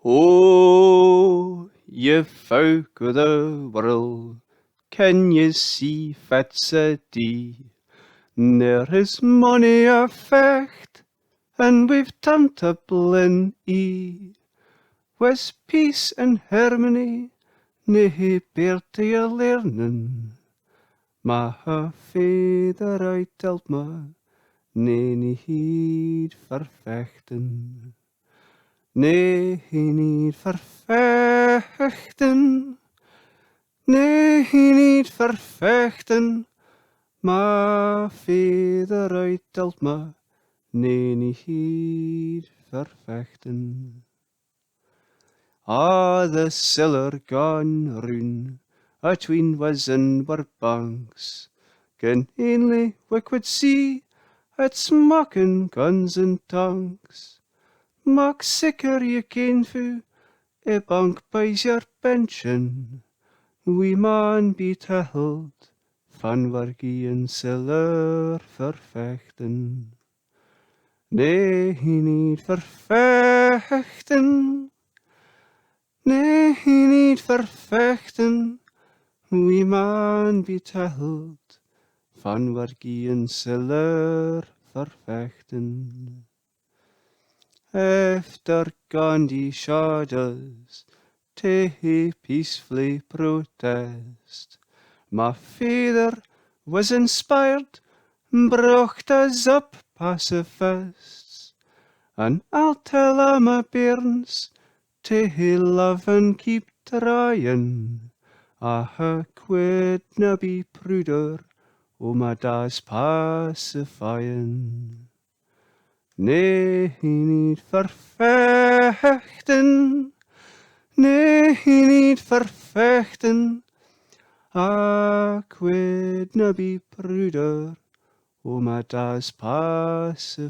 O, ye folk of the world, can ye see Fechtin? There is money a fecht, and we've turned to blin was peace and harmony, nae beirte ye learning. Ma her father I telt me, nae need for Fechtin. Nae need for Fechtin. Nae need for Fechtin. Ma father I telt me, nae need for Fechtin. The siller gone roon, atween was and were banks, can only we could see at smocking guns and tanks. Mak sicker ye ken fu, a bank buys your pension. We man be held, van wargie en siller vervechten. Nee, niet vervechten. Nee, niet vervechten. We man be held, van wargie en siller vervechten. Efter Gandhi shadows, te peacefully protest. My father was inspired, bracht us up pacifists. And I'll tell my bairns, to love and keep trying. Quid na be pruder, my da's pacifying. Nee, niet vervechten. Nee, niet vervechten. Quid na be pruder, my da's pacifying.